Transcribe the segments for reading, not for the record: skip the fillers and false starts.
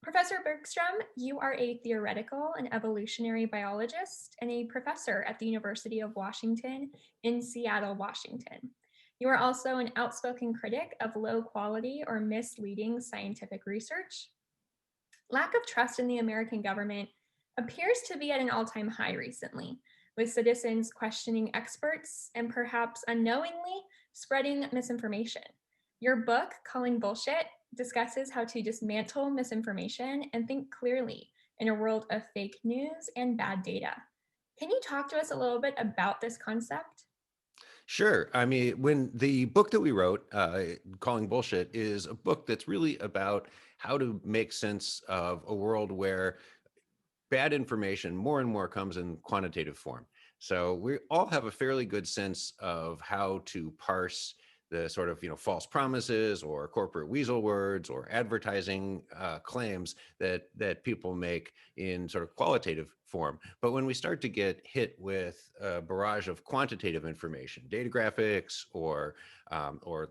Professor Bergstrom, you are a theoretical and evolutionary biologist and a professor at the University of Washington in Seattle, Washington. You are also an outspoken critic of low quality or misleading scientific research. Lack of trust in the American government appears to be at an all-time high recently, with citizens questioning experts and perhaps unknowingly spreading misinformation. Your book, Calling Bullshit, discusses how to dismantle misinformation and think clearly in a world of fake news and bad data. Can you talk to us a little bit about this concept? Sure. I mean, when the book that we wrote, Calling Bullshit, is a book that's really about how to make sense of a world where bad information more and more comes in quantitative form. So we all have a fairly good sense of how to parse the sort of false promises or corporate weasel words or advertising claims that people make in sort of qualitative form. But when we start to get hit with a barrage of quantitative information, data graphics or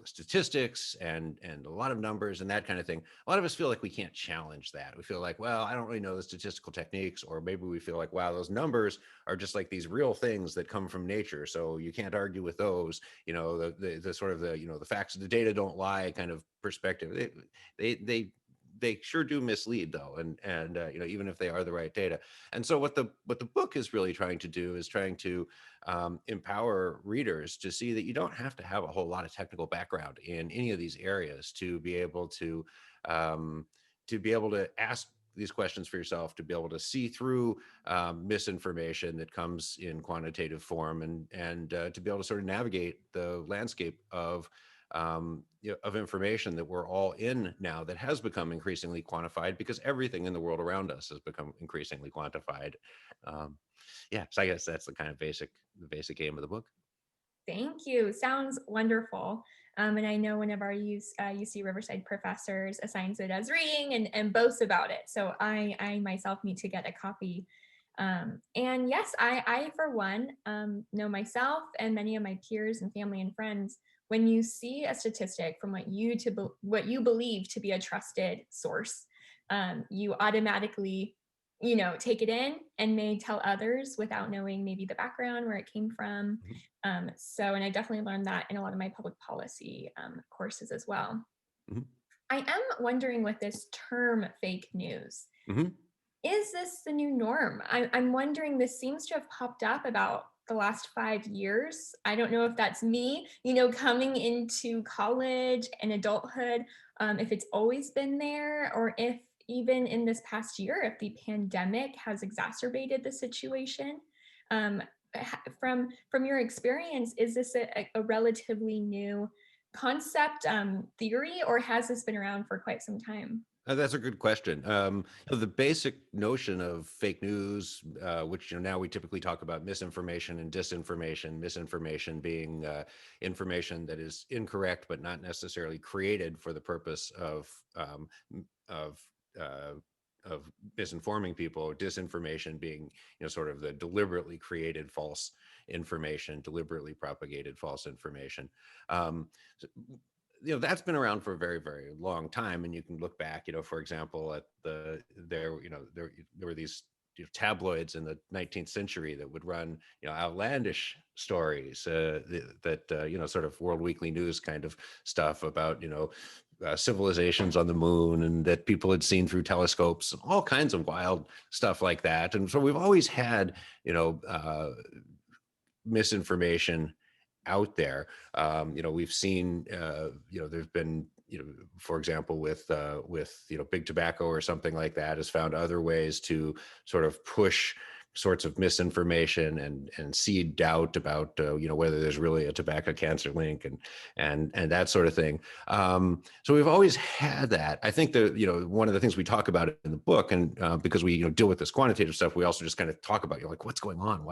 statistics and a lot of numbers and that kind of thing, a lot of us feel like we can't challenge that. We feel like, well, I don't really know the statistical techniques, or maybe we feel like, wow, those numbers are just like these real things that come from nature, so you can't argue with those. The sort of the facts of the data don't lie kind of perspective. They sure do mislead, though, and even if they are the right data. And so what the book is really trying to do is trying to empower readers to see that you don't have to have a whole lot of technical background in any of these areas to be able to ask these questions for yourself, to be able to see through misinformation that comes in quantitative form, and to be able to sort of navigate the landscape of information that we're all in now, that has become increasingly quantified because everything in the world around us has become increasingly quantified. Um, yeah, so I guess that's the basic aim of the book. Thank you. Sounds wonderful. And I know one of our UC Riverside professors assigns it as reading and boasts about it. So I myself need to get a copy. And yes, I for one, know myself and many of my peers and family and friends, when you see a statistic from what you believe to be a trusted source, you automatically take it in and may tell others without knowing maybe the background, where it came from. Mhm. And I definitely learned that in a lot of my public policy courses as well. Mhm. I am wondering with this term fake news, Mhm. is this the new norm? I'm wondering, this seems to have popped up about the last 5 years. I don't know if that's me, coming into college and adulthood, if it's always been there, or if even in this past year, if the pandemic has exacerbated the situation. Um, from your experience, is this a relatively new concept, theory, or has this been around for quite some time? That's a good question. The basic notion of fake news, which now we typically talk about misinformation and disinformation. Misinformation being information that is incorrect but not necessarily created for the purpose m- of uh, of misinforming people. Disinformation being, sort of the deliberately created false information, deliberately propagated false information. Um, that's been around for a very, very long time, and you can look back, for example, at there were these tabloids in the 19th century that would run outlandish stories, sort of World Weekly News kind of stuff about civilizations on the moon, and that people had seen through telescopes, all kinds of wild stuff like that. And so we've always had misinformation out there. We've seen, there's been, for example, with big tobacco or something like that, has found other ways to sort of push sorts of misinformation and seed doubt about whether there's really a tobacco cancer link and that sort of thing. So we've always had that. I think that one of the things we talk about in the book, and because we deal with this quantitative stuff, we also just kind of talk about like what's going on,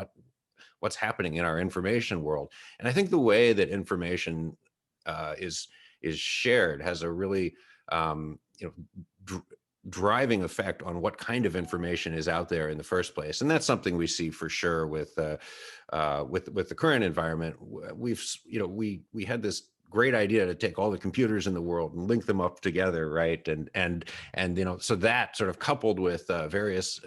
what's happening in our information world. And I think the way that information is shared has a really dr- driving effect on what kind of information is out there in the first place. And that's something we see for sure with the current environment. We had this great idea to take all the computers in the world and link them up together, right? And so that sort of coupled with various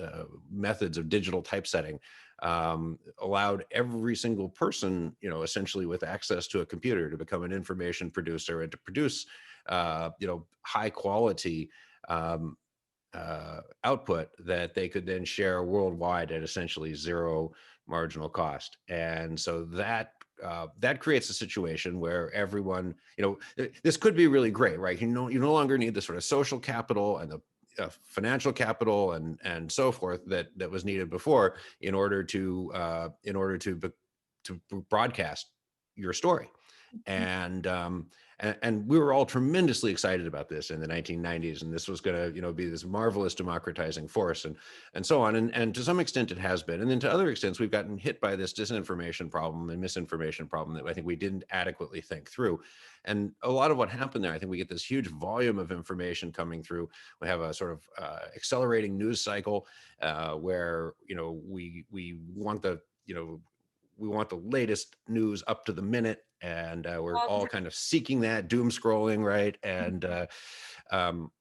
methods of digital typesetting allowed every single person, essentially with access to a computer, to become an information producer and to produce, high quality um, output that they could then share worldwide at essentially zero marginal cost. And so that creates a situation where everyone, this could be really great, right? You no longer need the sort of social capital and the financial capital and so forth that was needed before in order to broadcast your story. And we were all tremendously excited about this in the 1990s, and this was going to be this marvelous democratizing force, and so on, and to some extent it has been, and then to other extents we've gotten hit by this disinformation problem and misinformation problem that I think we didn't adequately think through. And a lot of what happened there, I think we get this huge volume of information coming through. We have a sort of accelerating news cycle where we want the we want the latest news up to the minute, and we're All the all kind of seeking that, doom scrolling, right? And um,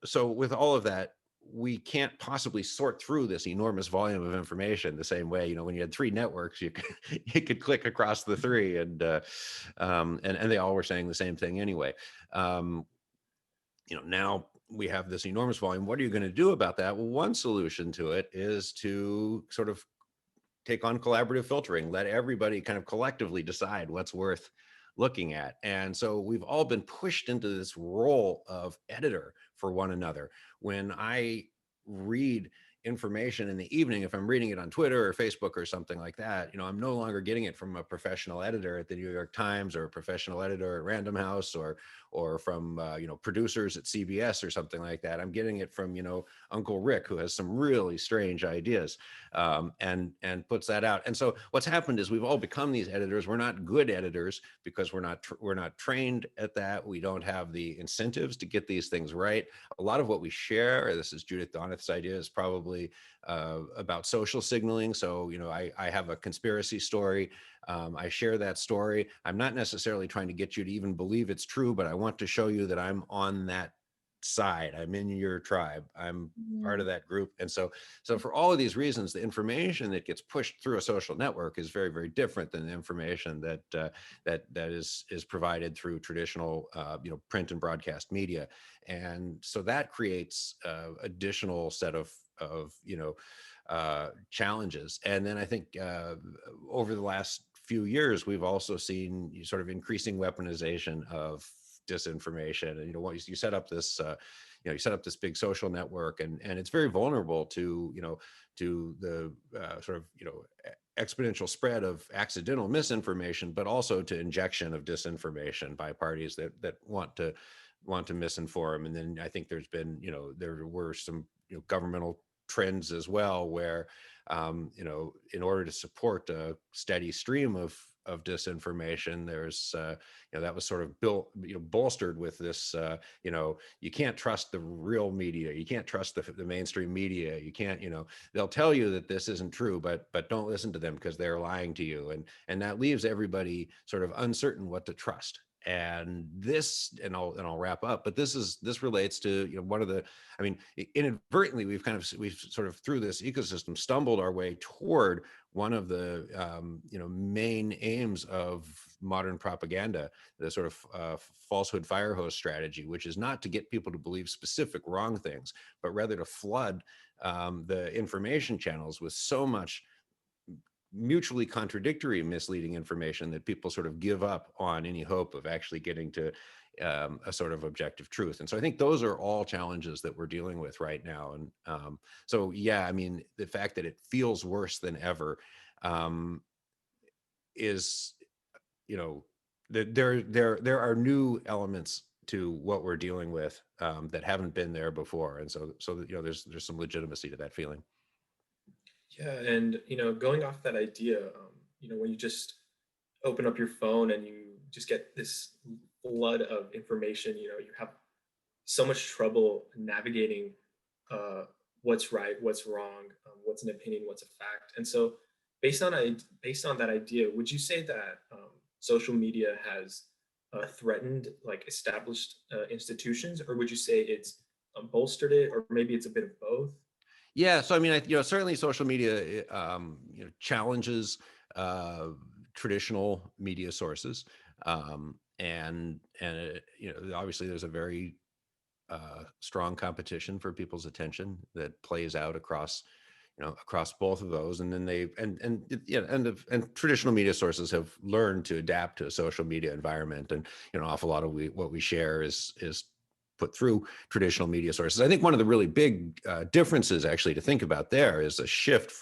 so with all of that, we can't possibly sort through this enormous volume of information the same way. When you had three networks, you could you could click across the three, and they all were saying the same thing anyway. Now we have this enormous volume. What are you going to do about that? Well, one solution to it is to sort of take on collaborative filtering, let everybody kind of collectively decide what's worth looking at. And so we've all been pushed into this role of editor for one another. When I read information in the evening, if I'm reading it on Twitter or Facebook or something like that, I'm no longer getting it from a professional editor at the New York Times or a professional editor at Random House or from producers at CBS or something like that. I'm getting it from Uncle Rick, who has some really strange ideas, and puts that out. And so what's happened is we've all become these editors. We're not good editors because we're not trained at that. We don't have the incentives to get these things right. A lot of what we share, this is Judith Doneth's idea, is probably about social signaling. So I have a conspiracy story. I share that story. I'm not necessarily trying to get you to even believe it's true, but I want to show you that I'm on that side. I'm in your tribe. I'm part of that group. And so for all of these reasons, the information that gets pushed through a social network is very, very different than the information that is provided through traditional print and broadcast media. And so that creates additional set of challenges. And then I think over the last few years, we've also seen sort of increasing weaponization of disinformation. And once you set up this you set up this big social network, and it's very vulnerable to the sort of exponential spread of accidental misinformation, but also to injection of disinformation by parties that want to misinform. And then I think there's been there were some governmental trends as well, where in order to support a steady stream of disinformation, there's that was sort of built bolstered with this you can't trust the real media, you can't trust the mainstream media, you can't they'll tell you that this isn't true, but don't listen to them because they're lying to you, and that leaves everybody sort of uncertain what to trust. And this, and I'll wrap up, but this relates to one of the, I mean, inadvertently we've sort of through this ecosystem stumbled our way toward one of the main aims of modern propaganda, the sort of falsehood fire hose strategy, which is not to get people to believe specific wrong things, but rather to flood the information channels with so much mutually contradictory misleading information that people sort of give up on any hope of actually getting to a sort of objective truth. And so I think those are all challenges that we're dealing with right now. And so, yeah, I mean, the fact that it feels worse than ever is, there are new elements to what we're dealing with that haven't been there before. And so there's some legitimacy to that feeling. Yeah, and going off that idea, when you just open up your phone and you just get this flood of information, you have so much trouble navigating uh, what's right, what's wrong, what's an opinion, what's a fact. And so, based on that idea, would you say that social media has threatened like established institutions, or would you say it's bolstered it, or maybe it's a bit of both? Yeah, so I mean, certainly social media, challenges uh, traditional media sources, obviously there's a very strong competition for people's attention that plays out across both of those. And then they and traditional media sources have learned to adapt to a social media environment, and an awful lot of what we share is put through traditional media sources. I think one of the really big differences actually to think about there is a shift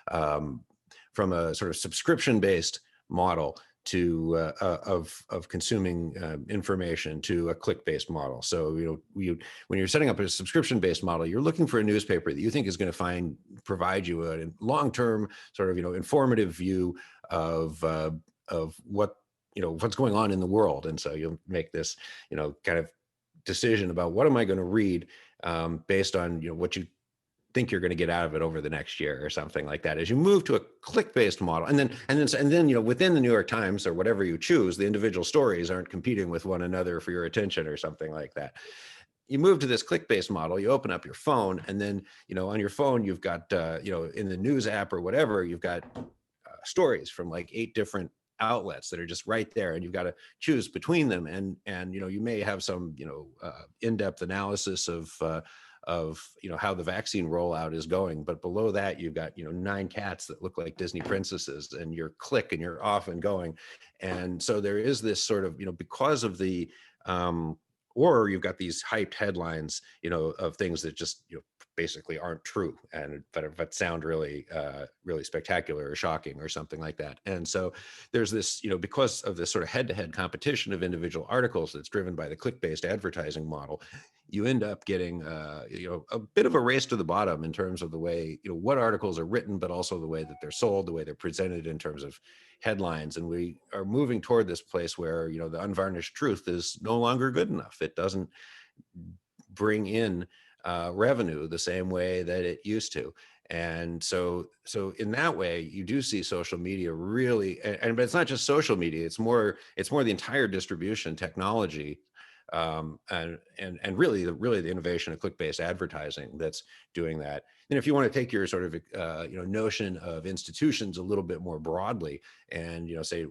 um, from a sort of subscription based model to of consuming information to a click-based model. So when you're setting up a subscription-based model, you're looking for a newspaper that you think is going to provide you a long-term sort of informative view of what's going on in the world, and so you'll make this kind of decision about what am I going to read based on what you think you're going to get out of it over the next year or something like that. As you move to a click-based model, and then within the New York Times or whatever you choose, the individual stories aren't competing with one another for your attention or something like that. You move to this click-based model, you open up your phone, and then on your phone you've got in the news app or whatever, you've got stories from like 8 different outlets that are just right there, and you've got to choose between them, and you may have some in-depth analysis of how the vaccine rollout is going, but below that you've got 9 cats that look like Disney princesses, and you're click and you're off and going. And so there is this sort of because of the or you've got these hyped headlines of things that just basically aren't true, and but sound really really spectacular or shocking or something like that. And so there's this because of this sort of head-to-head competition of individual articles that's driven by the click-based advertising model, you end up getting a bit of a race to the bottom in terms of the way what articles are written, but also the way that they're sold, the way they're presented in terms of headlines. And we are moving toward this place where the unvarnished truth is no longer good enough. It doesn't bring in revenue the same way that it used to. And so in that way, you do see social media really, but it's not just social media, it's more the entire distribution technology, and really the innovation of click-based advertising that's doing that. And if you want to take your sort of notion of institutions a little bit more broadly, and say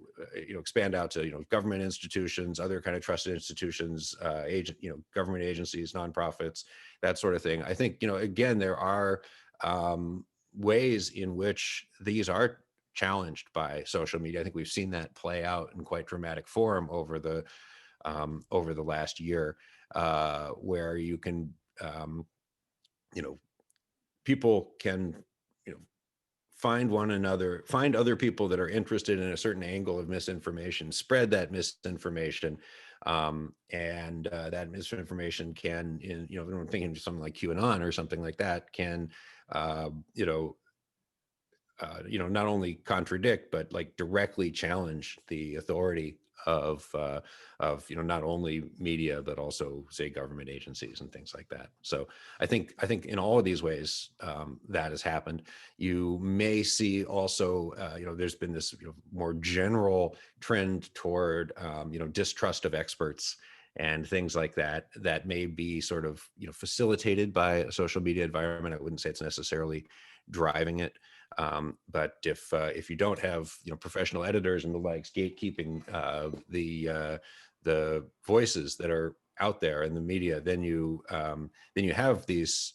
expand out to government institutions, other kind of trusted institutions, government agencies, nonprofits, that sort of thing. I think again there are ways in which these are challenged by social media. I think we've seen that play out in quite dramatic form over the last year, where you can, people can, find other people that are interested in a certain angle of misinformation, spread that misinformation, and that misinformation can, I'm thinking of something like QAnon or something like that, can, uh, you know, not only contradict but like directly challenge the authority of not only media but also say government agencies and things like that. So I think in all of these ways that has happened. You may see also there's been this more general trend toward distrust of experts and things like that that may be sort of facilitated by a social media environment. I wouldn't say it's necessarily driving it. But if you don't have professional editors and the likes gatekeeping the voices that are out there in the media, then you have these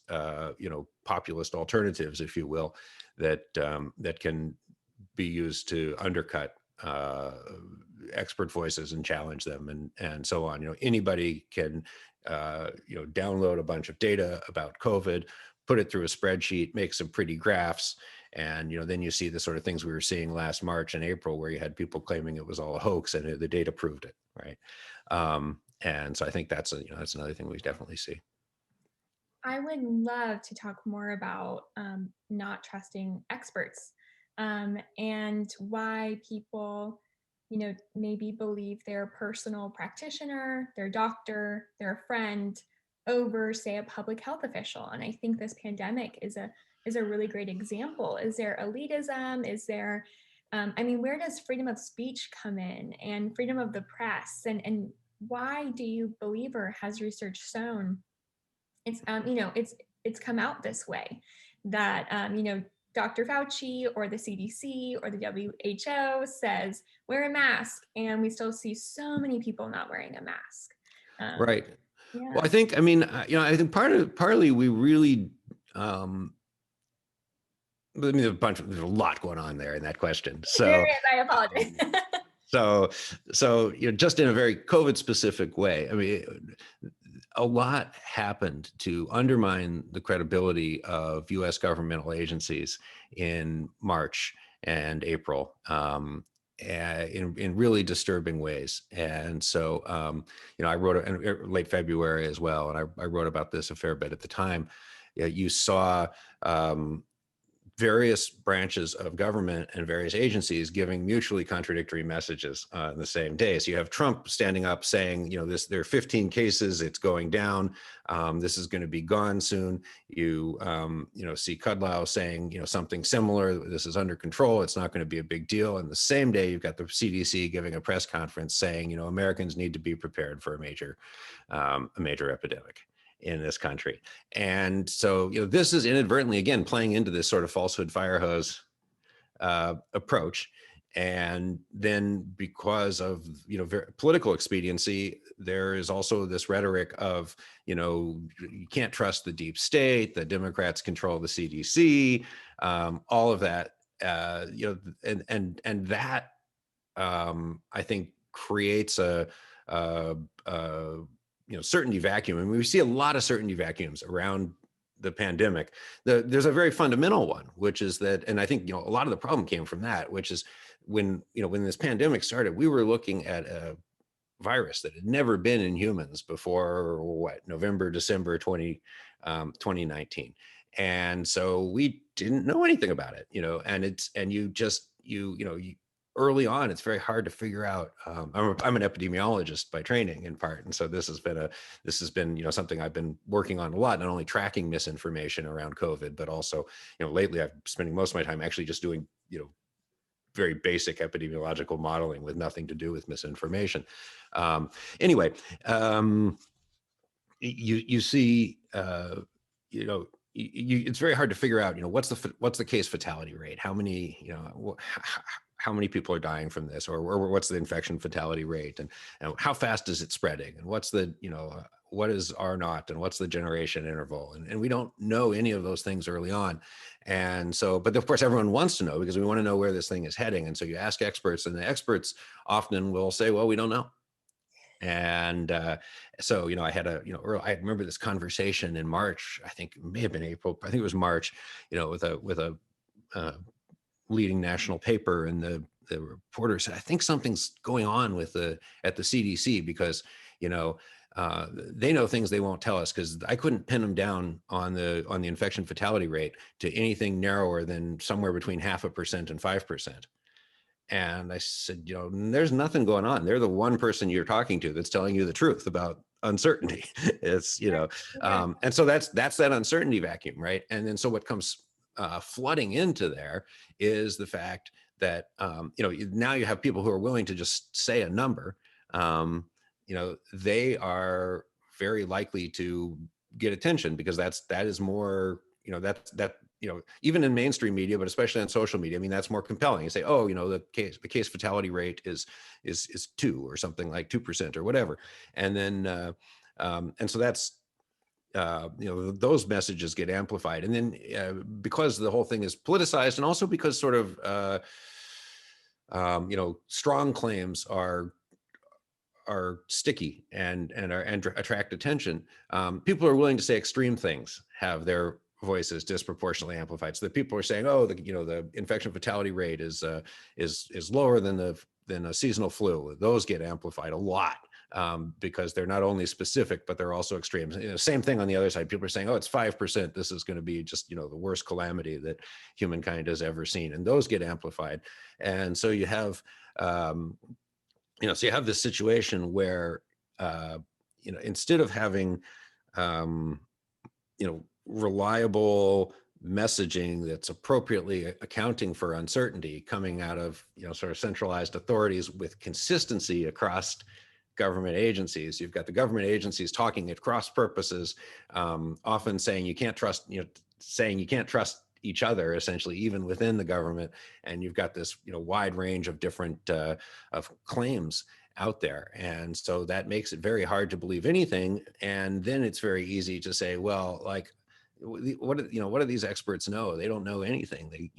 populist alternatives, if you will, that can be used to undercut expert voices and challenge them, and so on. Anybody can download a bunch of data about COVID, put it through a spreadsheet, make some pretty graphs, and then you see the sort of things we were seeing last March and April, where you had people claiming it was all a hoax, and the data proved it, right? And so I think that's that's another thing we definitely see. I would love to talk more about not trusting experts, and why people, maybe believe their personal practitioner, their doctor, their friend over, say, a public health official. And I think this pandemic is a really great example. Is there elitism? Is there I mean, where does freedom of speech come in, and freedom of the press, and why do you believe, or has research shown it's it's come out this way, that Dr. Fauci or the CDC or the WHO says wear a mask, and we still see so many people not wearing a mask. Right. Yeah. Well, I think, I mean, I think partly we really, I mean, there's a lot going on there in that question. There So, is. I apologize. um, so, just in a very COVID specific way, I mean, a lot happened to undermine the credibility of U.S. governmental agencies in March and April, in really disturbing ways. And so, I wrote in late February as well, and I wrote about this a fair bit at the time. Yeah, you saw various branches of government and various agencies giving mutually contradictory messages on the same day. So you have Trump standing up saying, there are 15 cases, it's going down, this is going to be gone soon. You see Kudlow saying, something similar, this is under control, it's not going to be a big deal. And the same day, you've got the CDC giving a press conference saying, Americans need to be prepared for a major epidemic in this country. And so, this is inadvertently, again, playing into this sort of falsehood fire hose approach. And then because of, political expediency, there is also this rhetoric of, you can't trust the deep state, the Democrats control the CDC, all of that, and that, I think creates a certainty vacuum. And we see a lot of certainty vacuums around the pandemic. There's a very fundamental one, which is that, and I think, a lot of the problem came from that, which is when this pandemic started, we were looking at a virus that had never been in humans before November, December 2019. And so we didn't know anything about it, early on, it's very hard to figure out. I'm an epidemiologist by training in part, and so this has been something I've been working on a lot, not only tracking misinformation around COVID, but also lately I've been spending most of my time actually just doing very basic epidemiological modeling with nothing to do with misinformation. Anyway, you see, it's very hard to figure out, what's the case fatality rate? How many, how many people are dying from this, or what's the infection fatality rate, and how fast is it spreading, and what's the, what is R naught, and what's the generation interval, and we don't know any of those things early on. And so, but of course, everyone wants to know, because we want to know where this thing is heading. And so you ask experts, and the experts often will say, well, we don't know. And so, I had I remember this conversation in March, I think it may have been April, I think it was March, with a leading national paper, and the reporter said, I think something's going on at the CDC, because, they know things they won't tell us, because I couldn't pin them down on the infection fatality rate to anything narrower than somewhere between 0.5% and 5%. And I said, there's nothing going on. They're the one person you're talking to that's telling you the truth about uncertainty. It's, and so that's that uncertainty vacuum, right? And then so what comes flooding into there is the fact that, now you have people who are willing to just say a number. They are very likely to get attention, because that is more, even in mainstream media, but especially on social media, I mean, that's more compelling. You say, oh, the case fatality rate is 2 or something like 2% or whatever. And then, and so that's, those messages get amplified. And then because the whole thing is politicized, and also because sort of, strong claims are sticky and attract attention. People are willing to say extreme things, have their voices disproportionately amplified. So that people are saying, oh, the infection fatality rate is lower than a seasonal flu. Those get amplified a lot, because they're not only specific, but they're also extreme. Same thing on the other side. People are saying, oh, it's 5%. This is going to be just, the worst calamity that humankind has ever seen. And those get amplified. And so you have, so you have this situation where, instead of having, reliable, messaging that's appropriately accounting for uncertainty coming out of, sort of centralized authorities with consistency across government agencies. You've got the government agencies talking at cross purposes, often saying you can't trust, saying you can't trust each other, essentially, even within the government. And you've got this, wide range of different of claims out there. And so that makes it very hard to believe anything. And then it's very easy to say, well, like, what do these experts know? They don't know anything.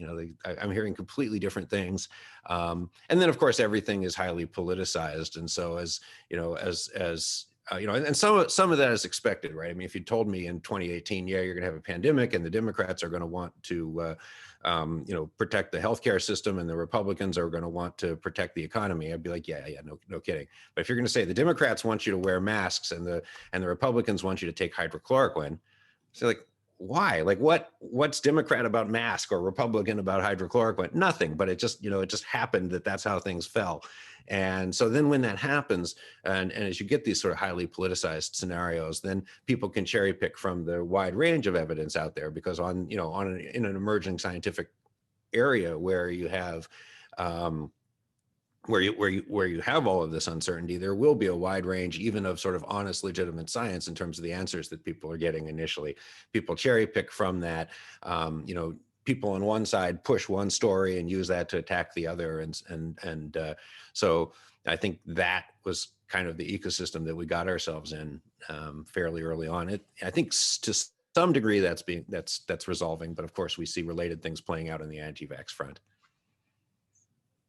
I'm hearing completely different things. And then of course everything is highly politicized. And so and some of that is expected, right? I mean, if you told me in 2018, yeah, you're going to have a pandemic and the Democrats are going to want to, protect the healthcare system and the Republicans are going to want to protect the economy, I'd be like, yeah, no kidding. But if you're going to say the Democrats want you to wear masks and the Republicans want you to take hydrochloroquine, so like, why? Like, what's Democrat about mask or Republican about hydrochloroquine? Nothing, but it just happened that that's how things fell. And so then when that happens, and as you get these sort of highly politicized scenarios, then people can cherry pick from the wide range of evidence out there, because in an emerging scientific area where you have where you have all of this uncertainty, there will be a wide range even of sort of honest, legitimate science in terms of the answers that people are getting initially. People cherry pick from that. People on one side push one story and use that to attack the other, and so I think that was kind of the ecosystem that we got ourselves in fairly early on. I think to some degree that's resolving, but of course we see related things playing out on the anti-vax front.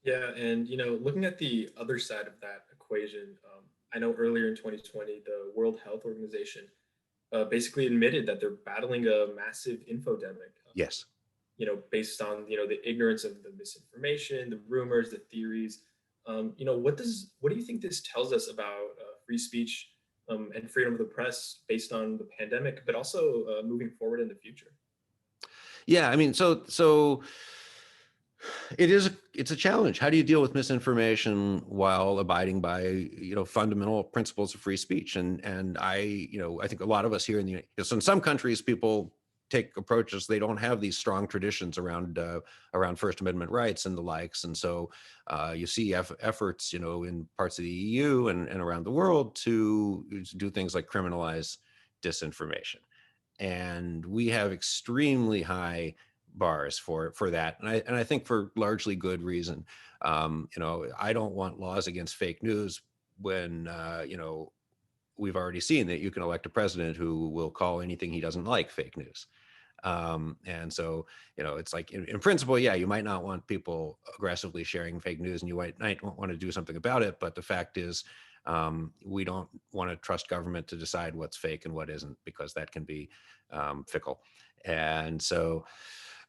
Yeah, and looking at the other side of that equation, I know earlier in 2020, the World Health Organization basically admitted that they're battling a massive infodemic. Yes. Based on the ignorance of the misinformation, the rumors, the theories. What do you think this tells us about free speech and freedom of the press based on the pandemic, but also moving forward in the future? Yeah, I mean, so it's a challenge. How do you deal with misinformation while abiding by fundamental principles of free speech? And I think a lot of us here so in some countries people take approaches, they don't have these strong traditions around First Amendment rights and the likes, and so you see efforts in parts of the EU and around the world to do things like criminalize disinformation, and we have extremely high bars for that, and I think for largely good reason. I don't want laws against fake news when we've already seen that you can elect a president who will call anything he doesn't like fake news. And so it's like in principle, yeah, you might not want people aggressively sharing fake news, and you might want to do something about it, but the fact is we don't want to trust government to decide what's fake and what isn't, because that can be fickle. And so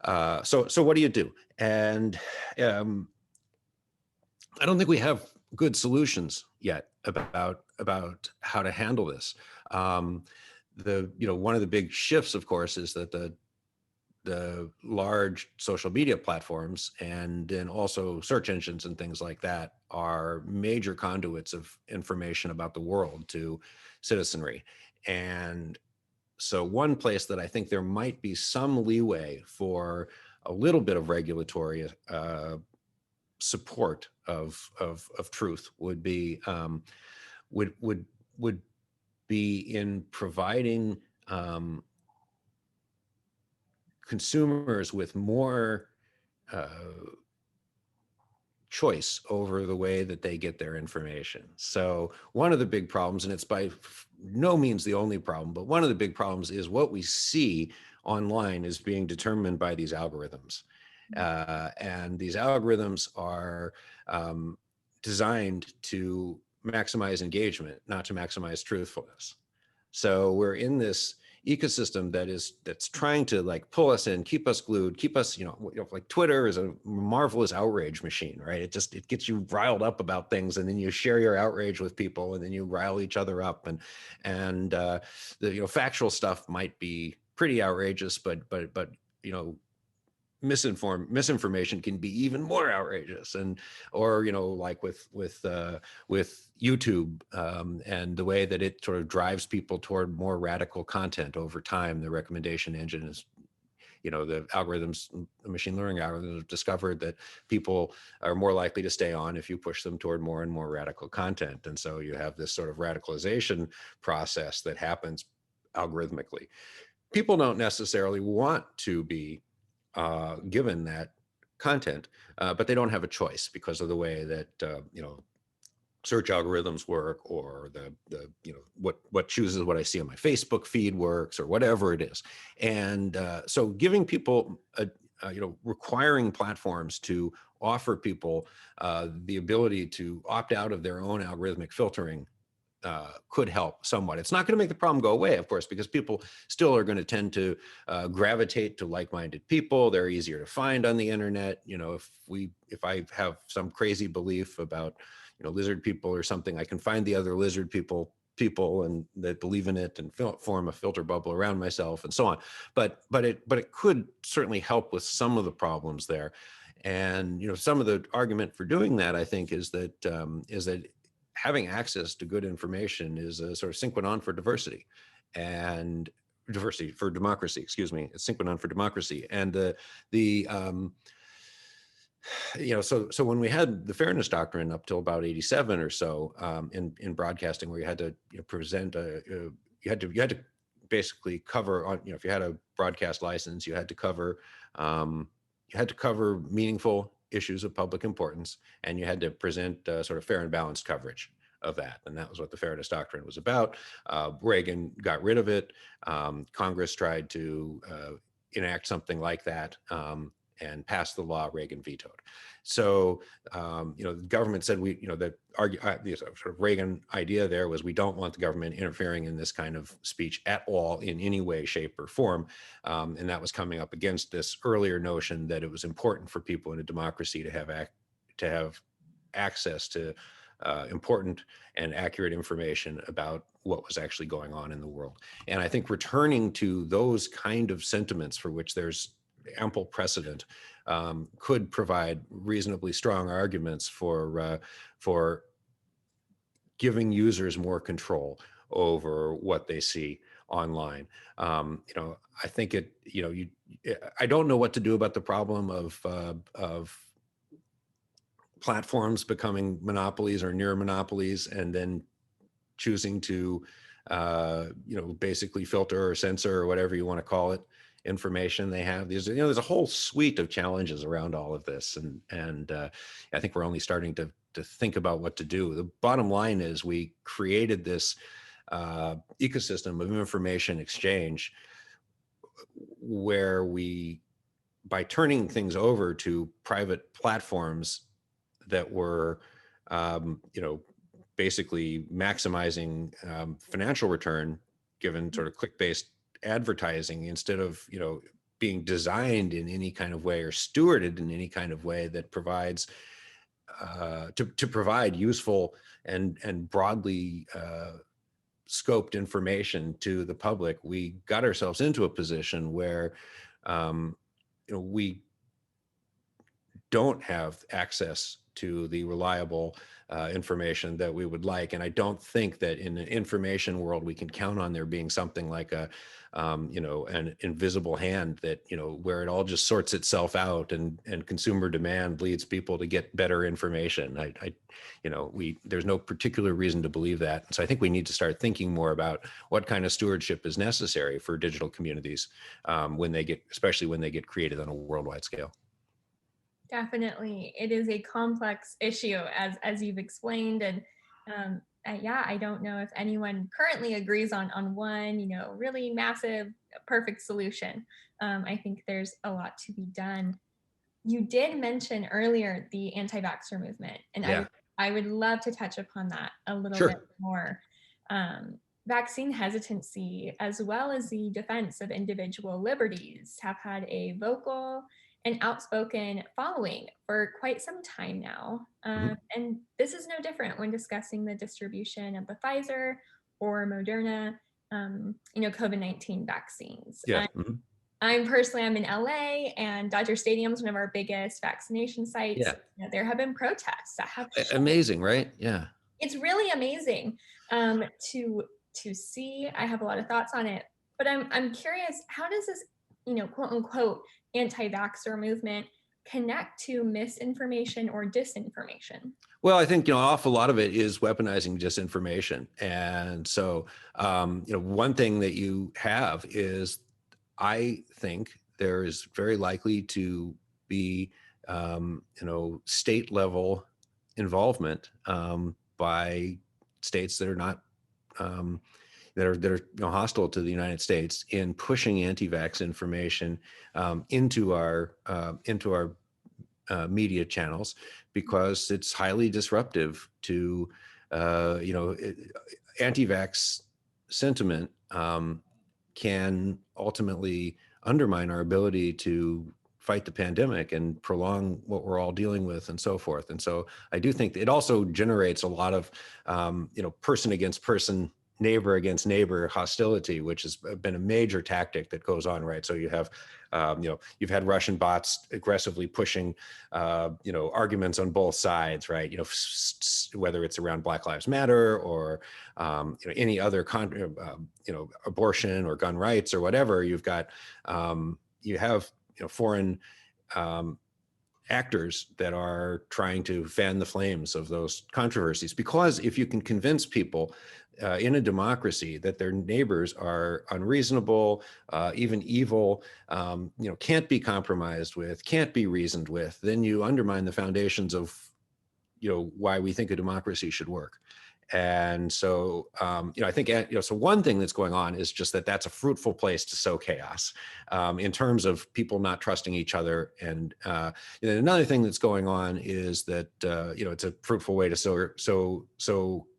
what do you do? And I don't think we have good solutions yet about how to handle this. One of the big shifts, of course, is that the large social media platforms and then also search engines and things like that are major conduits of information about the world to citizenry. And so one place that I think there might be some leeway for a little bit of regulatory support of truth would be would be in providing consumers with more choice over the way that they get their information. So one of the big problems, and it's by no means the only problem, but one of the big problems is what we see online is being determined by these algorithms. And these algorithms are designed to maximize engagement, not to maximize truthfulness. So we're in this ecosystem that's trying to like pull us in, keep us glued, keep us, like Twitter is a marvelous outrage machine, right? It gets you riled up about things, and then you share your outrage with people, and then you rile each other up, and the factual stuff might be pretty outrageous, but misinformation can be even more outrageous, or like with YouTube and the way that it sort of drives people toward more radical content over time. The recommendation engine the algorithms, the machine learning algorithms have discovered that people are more likely to stay on if you push them toward more and more radical content. And so you have this sort of radicalization process that happens algorithmically. People don't necessarily want to be given that content, but they don't have a choice because of the way that search algorithms work, or the what chooses what I see on my Facebook feed works, or whatever it is. And so giving people requiring platforms to offer people the ability to opt out of their own algorithmic filtering could help somewhat. It's not going to make the problem go away, of course, because people still are going to tend to gravitate to like-minded people. They're easier to find on the internet. If I have some crazy belief about lizard people or something, I can find the other lizard people and that believe in it and form a filter bubble around myself and so on. But it could certainly help with some of the problems there. And some of the argument for doing that, I think, is that having access to good information is a sort of sine qua non for diversity, and diversity for democracy. Excuse me, it's sine qua non for democracy. And so when we had the fairness doctrine up till about 87 or so in broadcasting, where you had to present you had to basically cover on if you had a broadcast license, you had to cover meaningful issues of public importance, and you had to present sort of fair and balanced coverage of that. And that was what the fairness doctrine was about. Reagan got rid of it. Congress tried to enact something like that and passed the law. Reagan vetoed. So the government said the sort of Reagan idea there was, we don't want the government interfering in this kind of speech at all in any way, shape, or form. And that was coming up against this earlier notion that it was important for people in a democracy to have access to important and accurate information about what was actually going on in the world. And I think returning to those kind of sentiments, for which there's ample precedent, could provide reasonably strong arguments for giving users more control over what they see online. I think I don't know what to do about the problem of platforms becoming monopolies or near monopolies, and then choosing to basically filter or censor, or whatever you want to call it, information they have. There's a whole suite of challenges around all of this, and I think we're only starting to think about what to do. The bottom line is, we created this ecosystem of information exchange where by turning things over to private platforms that were basically maximizing financial return given sort of click-based advertising, instead of being designed in any kind of way or stewarded in any kind of way that provides to provide useful and broadly scoped information to the public. We got ourselves into a position where we don't have access to the reliable information that we would like. And I don't think that in an information world, we can count on there being something like an invisible hand that, where it all just sorts itself out, and consumer demand leads people to get better information. There's no particular reason to believe that. So I think we need to start thinking more about what kind of stewardship is necessary for digital communities especially when they get created on a worldwide scale. Definitely. It is a complex issue, as you've explained. And I don't know if anyone currently agrees on one, really massive, perfect solution. I think there's a lot to be done. You did mention earlier the anti-vaxxer movement, and Yeah. I would love to touch upon that a little Sure. bit more. Vaccine hesitancy, as well as the defense of individual liberties, have had a vocal and outspoken following for quite some time now. And this is no different when discussing the distribution of the Pfizer or Moderna, COVID-19 vaccines. Yeah. I'm in LA, and Dodger Stadium is one of our biggest vaccination sites. Yeah. There have been protests that have Amazing, right? Yeah. It's really amazing to see. I have a lot of thoughts on it, but I'm curious, how does this quote unquote, anti-vaxxer movement connect to misinformation or disinformation? Well, I think, an awful lot of it is weaponizing disinformation. And so, one thing that you have is, I think there is very likely to be, state level involvement by states that are not, um, that are hostile to the United States in pushing anti-vax information into our media channels, because it's highly disruptive to, anti-vax sentiment can ultimately undermine our ability to fight the pandemic and prolong what we're all dealing with and so forth. And so I do think that it also generates a lot of, person against person, neighbor against neighbor hostility, which has been a major tactic that goes on, right? So you have, you've had Russian bots aggressively pushing, arguments on both sides, right? Whether it's around Black Lives Matter or, any other, abortion or gun rights or whatever. You have, foreign actors that are trying to fan the flames of those controversies. Because if you can convince people in a democracy that their neighbors are unreasonable, even evil, can't be compromised with, can't be reasoned with, then you undermine the foundations of, why we think a democracy should work. And so, I think, so one thing that's going on is just that that's a fruitful place to sow chaos in terms of people not trusting each other. And another thing that's going on is that, it's a fruitful way to sow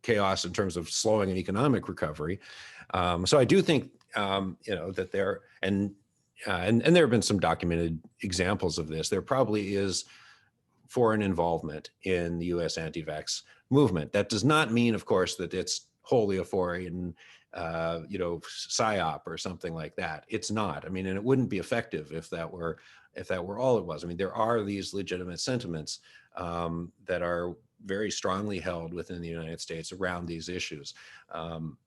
chaos in terms of slowing an economic recovery. So I do think, that there, and there have been some documented examples of this. There probably is foreign involvement in the U.S. anti-vax movement. That does not mean, of course, that it's wholly a foreign, psyop or something like that. It's not. I mean, and it wouldn't be effective if that were all it was. I mean, there are these legitimate sentiments that are very strongly held within the United States around these issues,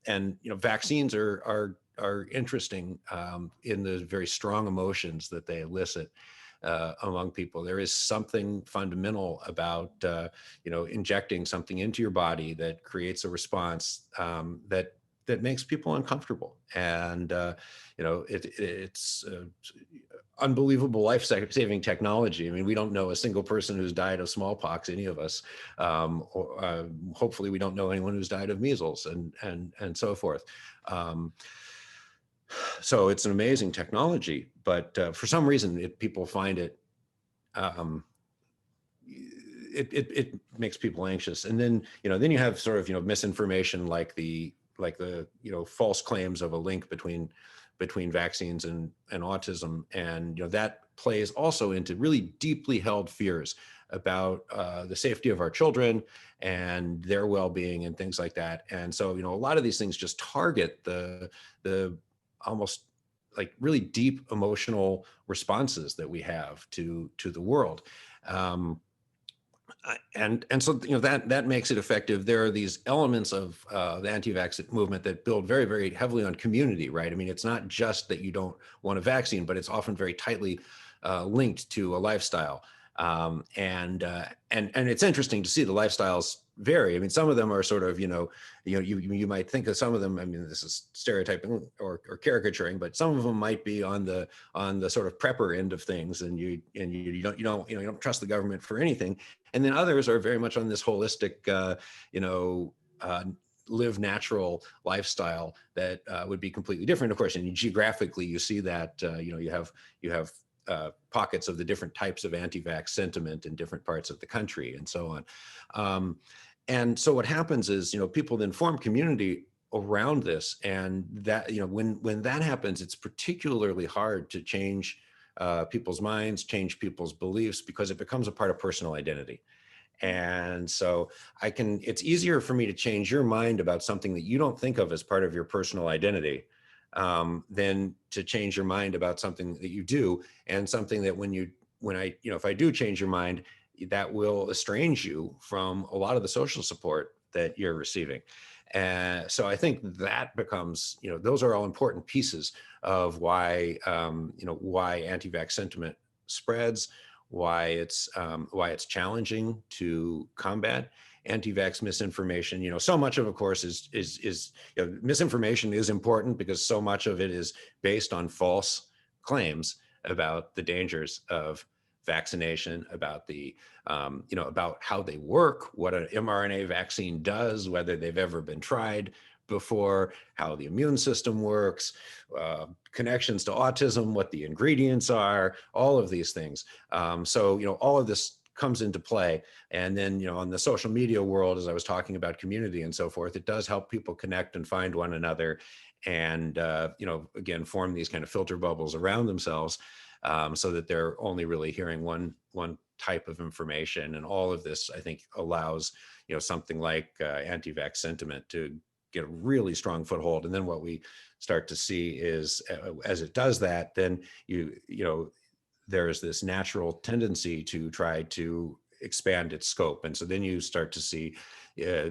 and vaccines are interesting in the very strong emotions that they elicit among people. There is something fundamental about, injecting something into your body that creates a response that makes people uncomfortable. And, it's unbelievable life-saving technology. I mean, we don't know a single person who's died of smallpox, any of us. Hopefully we don't know anyone who's died of measles and so forth. So it's an amazing technology, but for some reason, people find it, it makes people anxious. And then, then you have sort of, misinformation like the false claims of a link between vaccines and autism. And, that plays also into really deeply held fears about the safety of our children and their well-being and things like that. And so, a lot of these things just target the almost like really deep emotional responses that we have to the world. And so, that makes it effective. There are these elements of the anti-vax movement that build very, very heavily on community, right? I mean, it's not just that you don't want a vaccine, but it's often very tightly linked to a lifestyle. And it's interesting to see the lifestyles vary. I mean, some of them are sort of, you might think of some of them. I mean, this is stereotyping or caricaturing, but some of them might be on the sort of prepper end of things, and you don't trust the government for anything. And then others are very much on this holistic, live natural lifestyle that would be completely different. Of course, and geographically, you see that you have pockets of the different types of anti-vax sentiment in different parts of the country, and so on. And so what happens is, people then form community around this, and that, when that happens, it's particularly hard to change people's minds, change people's beliefs, because it becomes a part of personal identity. And so it's easier for me to change your mind about something that you don't think of as part of your personal identity than to change your mind about something that you do, and something that if I do change your mind, that will estrange you from a lot of the social support that you're receiving. And so I think that becomes, those are all important pieces of why, why anti-vax sentiment spreads, why it's challenging to combat anti-vax misinformation. So much of course, is misinformation is important because so much of it is based on false claims about the dangers of vaccination, about about how they work, what an mRNA vaccine does, whether they've ever been tried before, how the immune system works, connections to autism, what the ingredients are, all of these things. So, all of this comes into play. And then, on the social media world, as I was talking about community and so forth, it does help people connect and find one another and, again, form these kind of filter bubbles around themselves, so that they're only really hearing one type of information. And all of this, I think, allows, something like anti-vax sentiment to get a really strong foothold. And then what we start to see is, as it does that, then there's this natural tendency to try to expand its scope. And so then you start to see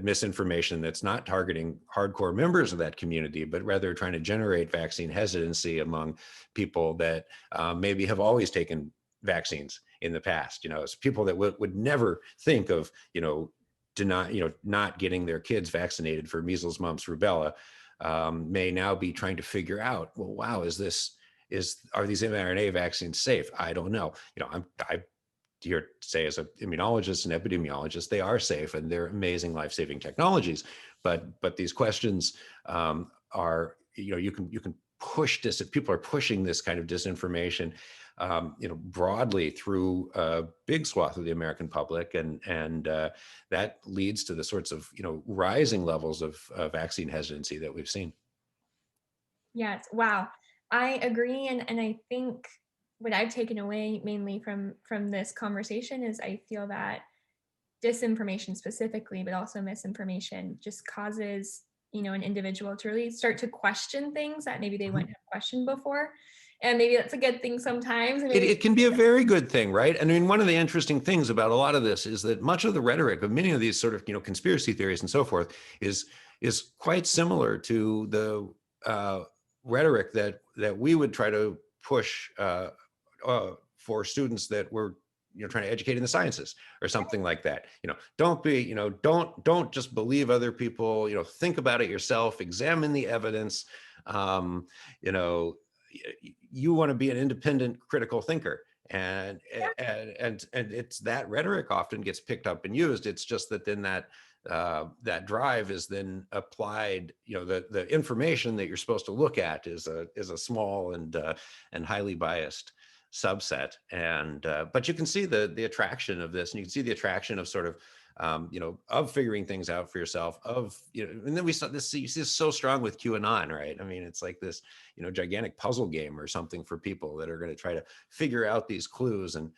misinformation that's not targeting hardcore members of that community, but rather trying to generate vaccine hesitancy among people that maybe have always taken vaccines in the past. It's people that would never think of, not getting their kids vaccinated for measles, mumps, rubella, may now be trying to figure out, well, wow, are these mRNA vaccines safe? I don't know. I here to say, as an immunologist and epidemiologist, they are safe and they're amazing life-saving technologies. But these questions are, you can push this. If people are pushing this kind of disinformation, broadly through a big swath of the American public, and that leads to the sorts of rising levels of vaccine hesitancy that we've seen. Yes. Wow. I agree. And I think what I've taken away mainly from this conversation is I feel that disinformation specifically, but also misinformation just causes, an individual to really start to question things that maybe they wouldn't have questioned before. And maybe that's a good thing sometimes. And maybe It can be a very good thing, right? I mean, one of the interesting things about a lot of this is that much of the rhetoric of many of these sort of, conspiracy theories and so forth is quite similar to the rhetoric that we would try to push for students that were trying to educate in the sciences or something like that. Don't be, don't just believe other people. Think about it yourself. Examine the evidence. You know, you want to be an independent critical thinker. And it's that rhetoric often gets picked up and used. It's just that then that drive is then applied. The information that you're supposed to look at is a small and highly biased subset. And but you can see the attraction of this, and you can see the attraction of sort of of figuring things out for yourself, and then we saw this, you see this so strong with QAnon, right? I mean, it's like this, gigantic puzzle game or something for people that are going to try to figure out these clues and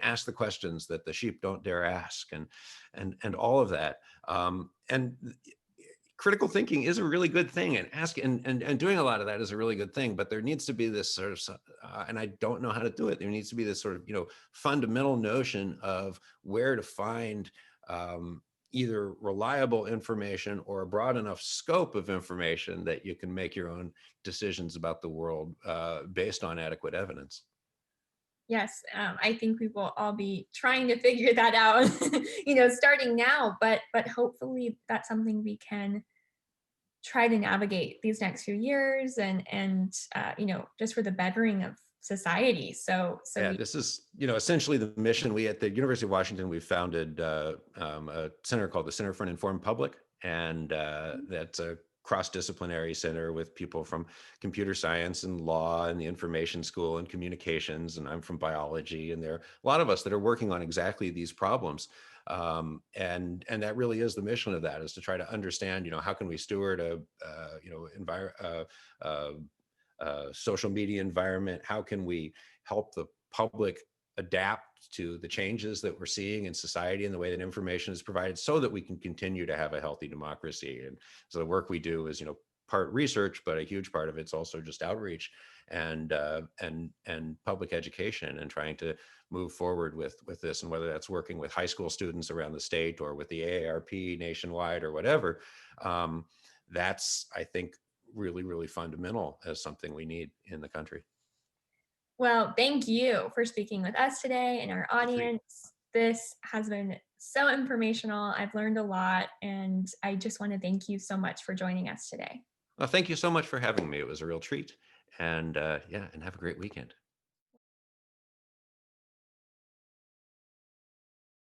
ask the questions that the sheep don't dare ask, and all of that. And critical thinking is a really good thing, and and doing a lot of that is a really good thing, but there needs to be this sort of and I don't know how to do it. There needs to be this sort of fundamental notion of where to find either reliable information or a broad enough scope of information that you can make your own decisions about the world based on adequate evidence. yes, I think we will all be trying to figure that out, starting now. But hopefully that's something we can try to navigate these next few years, and just for the bettering of society. So Yeah, this is, essentially the mission. We at the University of Washington, we founded a center called the Center for an Informed Public, and that's a cross-disciplinary center with people from computer science and law and the information school and communications, and I'm from biology, and there are a lot of us that are working on exactly these problems. And that really is the mission of that, is to try to understand, how can we steward a social media environment? How can we help the public adapt to the changes that we're seeing in society and the way that information is provided, so that we can continue to have a healthy democracy? And so the work we do is, part research, but a huge part of it's also just outreach. and public education, and trying to move forward with this. And whether that's working with high school students around the state or with the AARP nationwide or whatever, that's, I think, really, really fundamental as something we need in the country. Well, thank you for speaking with us today and our audience. This has been so informational. I've learned a lot, and I just want to thank you so much for joining us today. Well, thank you so much for having me. It was a real treat. And yeah, and have a great weekend.